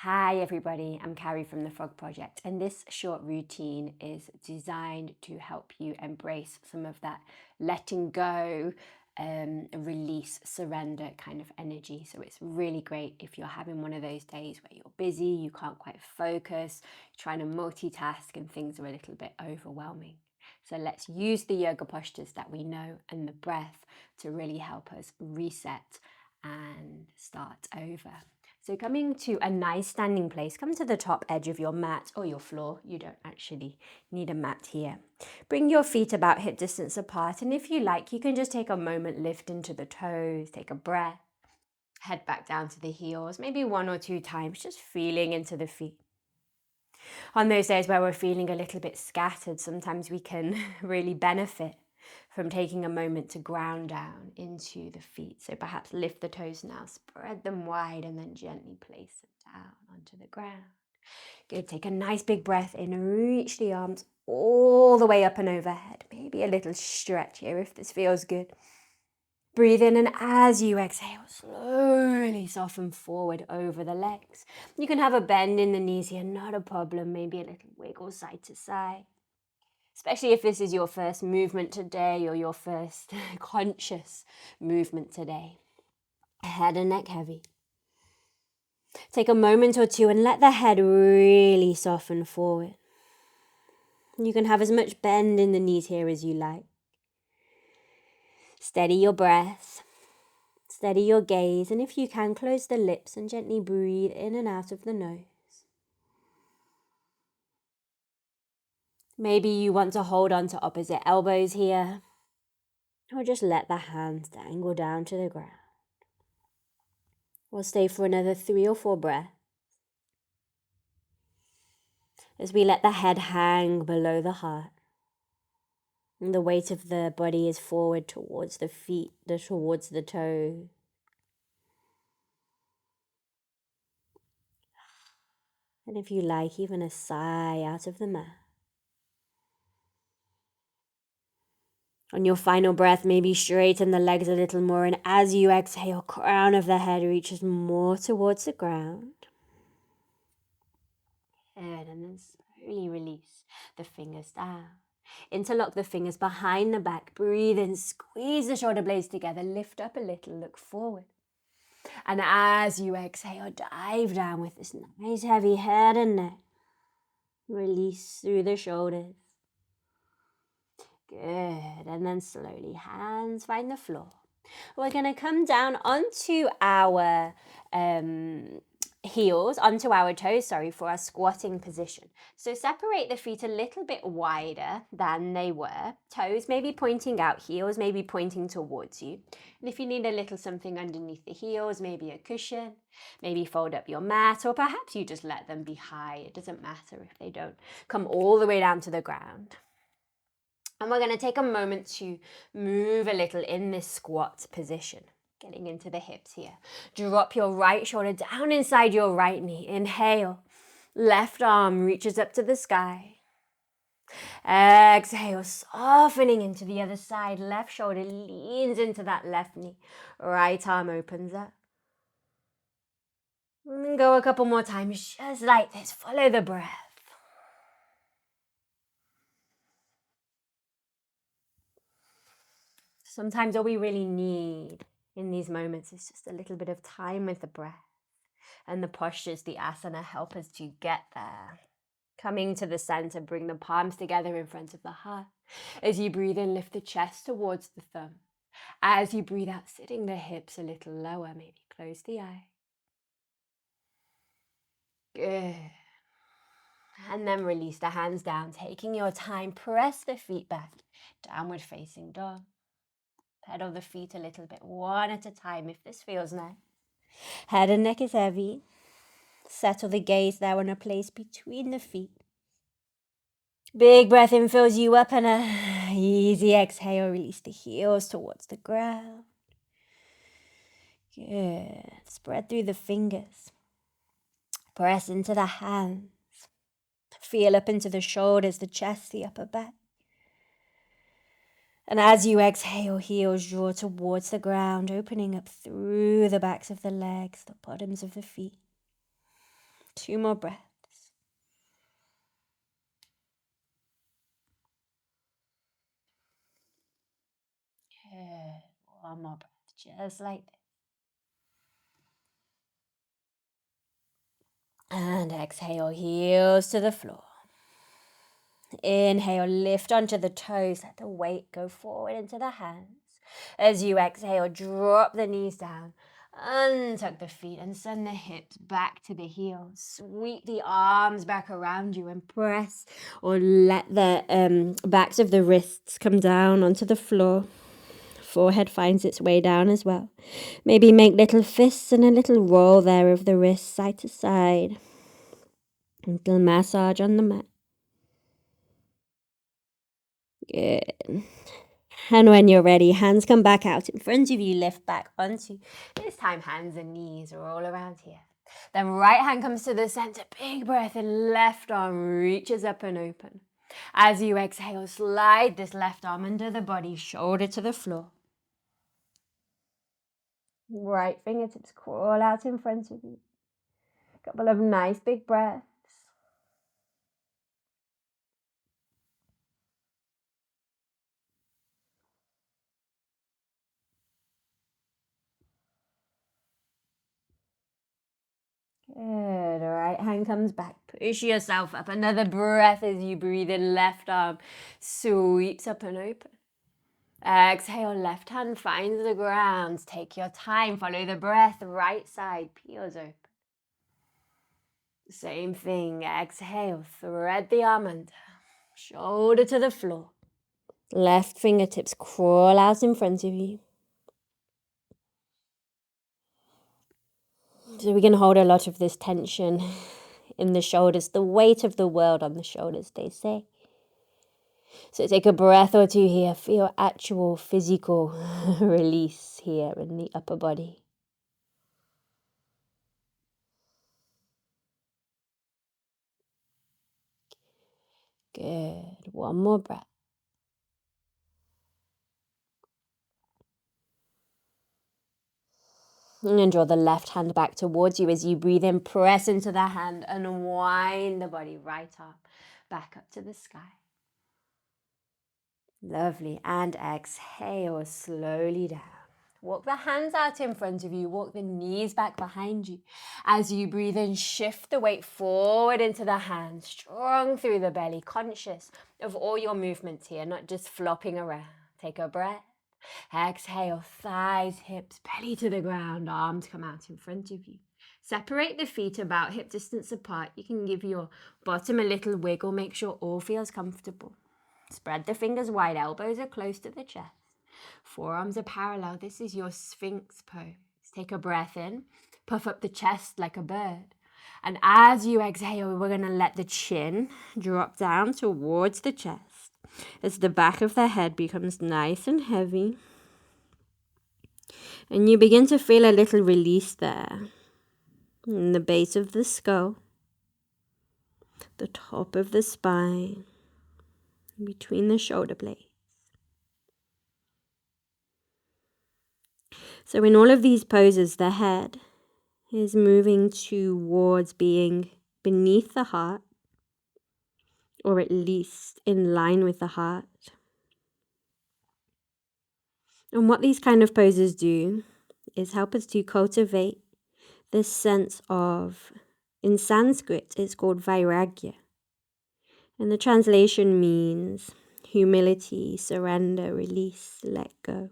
Hi everybody, I'm Carrie from the Frog Project, and this short routine is designed to help you embrace some of that letting go, release, surrender kind of energy. So it's really great if you're having one of those days where you're busy, you can't quite focus, trying to multitask, and things are a little bit overwhelming. So let's use the yoga postures that we know and the breath to really help us reset and start over. So coming to a nice standing place, come to the top edge of your mat or your floor. You don't actually need a mat here. Bring your feet about hip distance apart, and if you like, you can just take a moment, lift into the toes, take a breath, head back down to the heels, maybe 1 or 2 times, just feeling into the feet. On those days where we're feeling a little bit scattered, sometimes we can really benefit from taking a moment to ground down into the feet. So perhaps lift the toes now, spread them wide, and then gently place them down onto the ground. Good. Take a nice big breath in, reach the arms all the way up and overhead. Maybe a little stretch here if this feels good. Breathe in, and as you exhale, slowly soften forward over the legs. You can have a bend in the knees here, not a problem. Maybe a little wiggle side to side. Especially if this is your first movement today or your first conscious movement today. Head and neck heavy. Take a moment or two and let the head really soften forward. You can have as much bend in the knees here as you like. Steady your breath. Steady your gaze, and if you can, close the lips and gently breathe in and out of the nose. Maybe you want to hold on to opposite elbows here, or just let the hands dangle down to the ground. We'll stay for another 3 or 4 breaths as we let the head hang below the heart. And the weight of the body is forward towards the feet, towards the toes. And if you like, even a sigh out of the mouth. On your final breath, maybe straighten the legs a little more, and as you exhale, crown of the head reaches more towards the ground. Good, and then slowly release the fingers down. Interlock the fingers behind the back. Breathe in, squeeze the shoulder blades together, lift up a little, look forward. And as you exhale, dive down with this nice heavy head and neck. Release through the shoulders. Good, and then slowly hands find the floor. We're going to come down onto our heels, onto our toes, for our squatting position. So separate the feet a little bit wider than they were. Toes maybe pointing out, heels maybe pointing towards you. And if you need a little something underneath the heels, maybe a cushion, maybe fold up your mat, or perhaps you just let them be high. It doesn't matter if they don't come all the way down to the ground. And we're going to take a moment to move a little in this squat position. Getting into the hips here. Drop your right shoulder down inside your right knee. Inhale. Left arm reaches up to the sky. Exhale, softening into the other side. Left shoulder leans into that left knee. Right arm opens up. And go a couple more times just like this. Follow the breath. Sometimes all we really need in these moments is just a little bit of time with the breath, and the postures, the asana, help us to get there. Coming to the center, bring the palms together in front of the heart. As you breathe in, lift the chest towards the thumb. As you breathe out, sitting the hips a little lower, maybe close the eye. Good. And then release the hands down, taking your time, press the feet back, downward facing dog. Pedal the feet a little bit, one at a time if this feels nice. Head and neck is heavy. Settle the gaze there in a place between the feet. Big breath in fills you up, and a easy exhale, release the heels towards the ground. Good. Spread through the fingers. Press into the hands. Feel up into the shoulders, the chest, the upper back. And as you exhale, heels draw towards the ground, opening up through the backs of the legs, the bottoms of the feet. 2 more breaths. Good. 1 more breath, just like this. And exhale, heels to the floor. Inhale, lift onto the toes, let the weight go forward into the hands. As you exhale, drop the knees down, untuck the feet and send the hips back to the heels. Sweep the arms back around you and press or let the backs of the wrists come down onto the floor. Forehead finds its way down as well. Maybe make little fists and a little roll there of the wrists side to side. A little massage on the mat. Good. And when you're ready, hands come back out in front of you, lift back onto, this time hands and knees are all around here. Then right hand comes to the center, big breath, and left arm reaches up and open. As you exhale, slide this left arm under the body, shoulder to the floor. Right fingertips crawl out in front of you. Couple of nice big breaths. Good. Right hand comes back. Push yourself up. Another breath as you breathe in. Left arm sweeps up and open. Exhale, left hand finds the ground. Take your time. Follow the breath. Right side peels open. Same thing. Exhale, thread the arm under. Shoulder to the floor. Left fingertips crawl out in front of you. So we can hold a lot of this tension in the shoulders, the weight of the world on the shoulders, they say. So take a breath or two here. Feel actual physical release here in the upper body. Good. 1 more breath. And draw the left hand back towards you as you breathe in. Press into the hand and wind the body right arm back up to the sky. Lovely. And exhale slowly down. Walk the hands out in front of you. Walk the knees back behind you. As you breathe in, shift the weight forward into the hands. Strong through the belly. Conscious of all your movements here, not just flopping around. Take a breath. Exhale, thighs, hips, belly to the ground. Arms come out in front of you. Separate the feet about hip distance apart. You can give your bottom a little wiggle. Make sure all feels comfortable. Spread the fingers wide, elbows are close to the chest. Forearms are parallel. This is your Sphinx pose. Take a breath in, puff up the chest like a bird. And as you exhale, we're going to let the chin drop down towards the chest as the back of the head becomes nice and heavy. And you begin to feel a little release there in the base of the skull, the top of the spine, between the shoulder blades. So in all of these poses, the head is moving towards being beneath the heart, or at least in line with the heart. And what these kind of poses do is help us to cultivate this sense of, in Sanskrit, it's called vairagya. And the translation means humility, surrender, release, let go.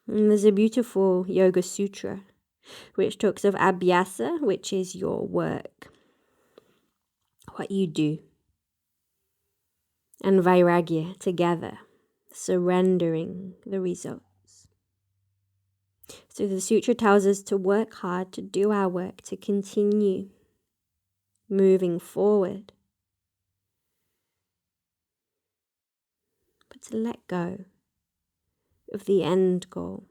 And there's a beautiful yoga sutra which talks of abhyasa, which is your work, what you do, and vairagya, together, surrendering the results. So the sutra tells us to work hard, to do our work, to continue moving forward, but to let go of the end goal.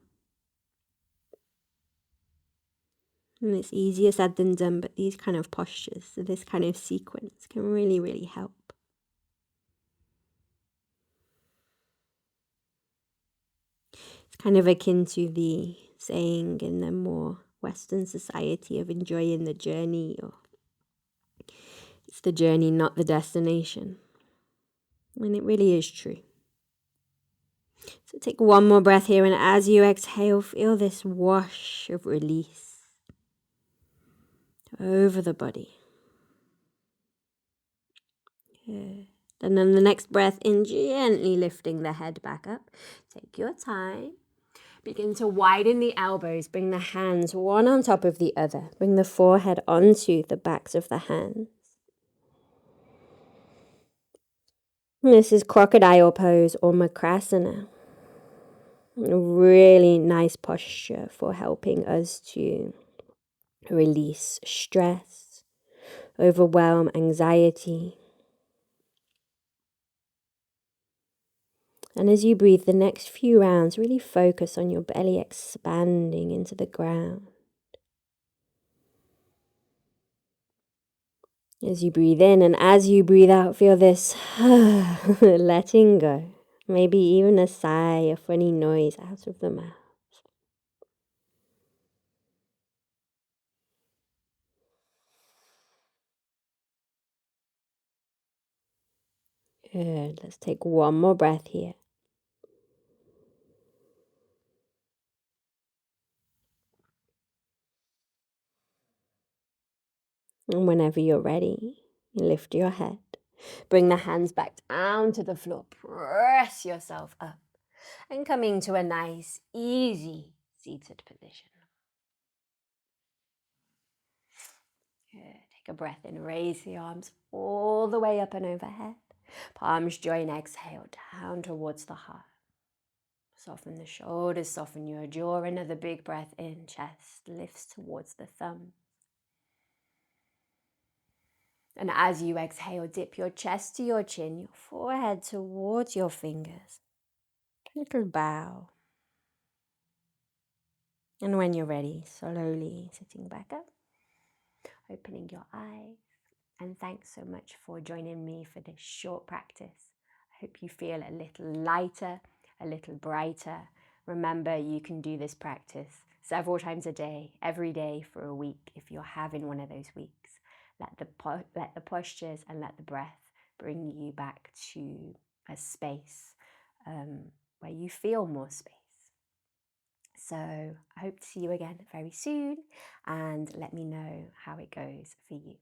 And it's easier said than done, but these kind of postures, so this kind of sequence can really, really help. It's kind of akin to the saying in the more Western society of enjoying the journey, or it's the journey, not the destination. And it really is true. So take one more breath here, and as you exhale, feel this wash of release over the body. Good. And then the next breath in, gently lifting the head back up. Take your time. Begin to widen the elbows. Bring the hands one on top of the other. Bring the forehead onto the backs of the hands. This is crocodile pose or Makrasana. A really nice posture for helping us to release stress, overwhelm, anxiety. And as you breathe the next few rounds, really focus on your belly expanding into the ground. As you breathe in and as you breathe out, feel this letting go. Maybe even a sigh, a funny noise out of the mouth. Good. Let's take one more breath here. And whenever you're ready, you lift your head. Bring the hands back down to the floor. Press yourself up. And coming to a nice, easy seated position. Good. Take a breath in. Raise the arms all the way up and overhead. Palms join. Exhale down towards the heart. Soften the shoulders, soften your jaw. Another big breath in. Chest lifts towards the thumb. And as you exhale, dip your chest to your chin, your forehead towards your fingers. Little bow. And when you're ready, slowly sitting back up, opening your eyes. And thanks so much for joining me for this short practice. I hope you feel a little lighter, a little brighter. Remember, you can do this practice several times a day, every day for a week if you're having one of those weeks. Let the postures and let the breath bring you back to a space where you feel more space. So I hope to see you again very soon, and let me know how it goes for you.